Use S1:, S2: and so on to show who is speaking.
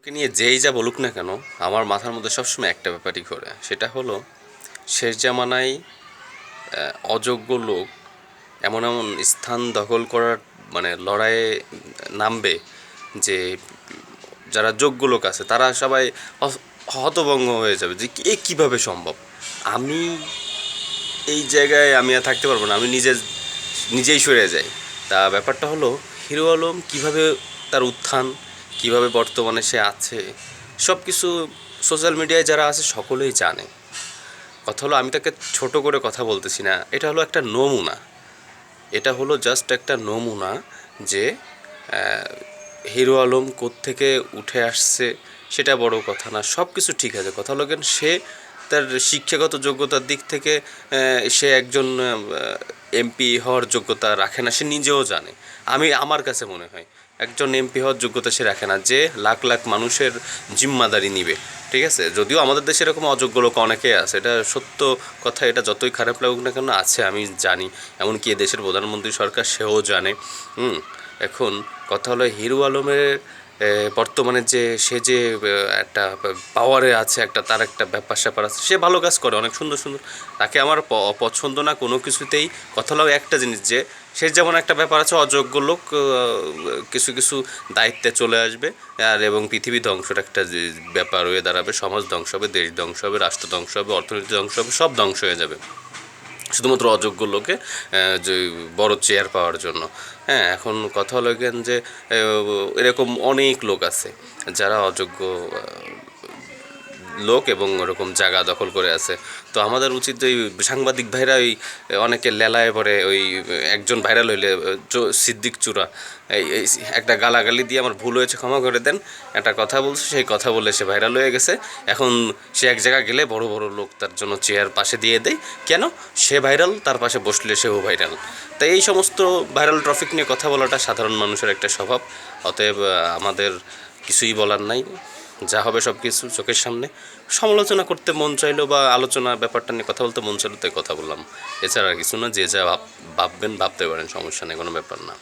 S1: কে নিয়ে যেই যা বলুক না কেন, আমার মাথার মধ্যে সবসময় একটা ব্যাপারই ঘোরে, সেটা হলো শেষ জামানায় অযোগ্য লোক এমন এমন স্থান দখল করার মানে লড়াইয়ে নামবে যে যারা যোগ্য লোক আছে তারা সবাই হতভম্ব হয়ে যাবে যে এ কীভাবে সম্ভব। আমি এই জায়গায় আমি আর থাকতে পারবো না, আমি নিজেই সরে যাই। তা ব্যাপারটা হলো হিরো আলম কীভাবে তার উত্থান, কীভাবে বর্তমানে সে আছে, সব কিছু সোশ্যাল মিডিয়ায় যারা আছে সকলেই জানে। কথা হলো আমি তাকে ছোট করে কথা বলতেছি না, এটা হলো একটা নমুনা, এটা হলো জাস্ট একটা নমুনা যে হিরো আলম কোত্থেকে উঠে আসছে সেটা বড় কথা না, সব কিছু ঠিক আছে। কথা হলো কেন সে তার শিক্ষাগত যোগ্যতার দিক থেকে সে একজন এমপি হওয়ার যোগ্যতা রাখে না, সে নিজেও জানে। আমার কাছে মনে হয় একজন এমপি হওয়ার যোগ্যতা সে রাখে না, যে লাখ লাখ মানুষের জিম্মাদারি নিবে। ঠিক আছে, যদিও আমাদের দেশে এরকম অযোগ্য লোক অনেকেই আছে, এটা সত্য কথা, এটা যতই খারাপ লাগুক না কেন আছে, আমি জানি। এমনকি এ দেশের প্রধানমন্ত্রী সরকার সেও জানে। এখন কথা হলো হিরো আলমের বর্তমানে যে সে যে একটা পাওয়ারে আছে, তার একটা ব্যাপার স্যাপার আছে, সে ভালো কাজ করে, অনেক সুন্দর সুন্দর, তাকে আমার পছন্দ না কোনো কিছুতেই। কথা হলো একটা জিনিস যে সে যেমন একটা ব্যাপার আছে, অযোগ্য লোক কিছু কিছু দায়িত্বে চলে আসবে এবং পৃথিবী ধ্বংসের একটা যে ব্যাপার হয়ে দাঁড়াবে, সমাজ ধ্বংস হবে, দেশ ধ্বংস হবে, রাষ্ট্র ধ্বংস হবে, অর্থনীতি ধ্বংস হবে, সব ধ্বংস হয়ে যাবে শুধুমাত্র অযোগ্য লোকে যে বড় চেয়ার পাওয়ার জন্য। হ্যাঁ, এখন কথা হলো গেন যে এরকম অনেক লোক আছে যারা অযোগ্য লোক এবং ওরকম জায়গা দখল করে আছে। তো আমাদের উচিত ওই সাংবাদিক ভাইরা ওই অনেকে লেলায় পড়ে, ওই একজন ভাইরাল হইলে সিদ্দিক চূড়া এই একটা গালাগালি দিয়ে আমার ভুল হয়েছে ক্ষমা করে দেন, একটা কথা বলছে, সেই কথা বলে সে ভাইরাল হয়ে গেছে। এখন সে এক জায়গায় গেলে বড় বড় লোক তার জন্য চেয়ার পাশে দিয়ে দেয়, কেন? সে ভাইরাল, তার পাশে বসলে সেও ভাইরাল। তাই এই সমস্ত ভাইরাল ট্রফিক নিয়ে কথা বলাটা সাধারণ মানুষের একটা স্বভাব। অতএব আমাদের কিছুই বলার নাই, যা হবে সব কিছু চোখের সামনে। সমালোচনা করতে মন চাইলো বা আলোচনা ব্যাপারটা নিয়ে কথা বলতে মন চাইলো, তাই কথা বললাম। এছাড়া আর কিছু না, যে যা ভাববেন ভাবতে পারেন, সমস্যা নেই, কোনো ব্যাপার না।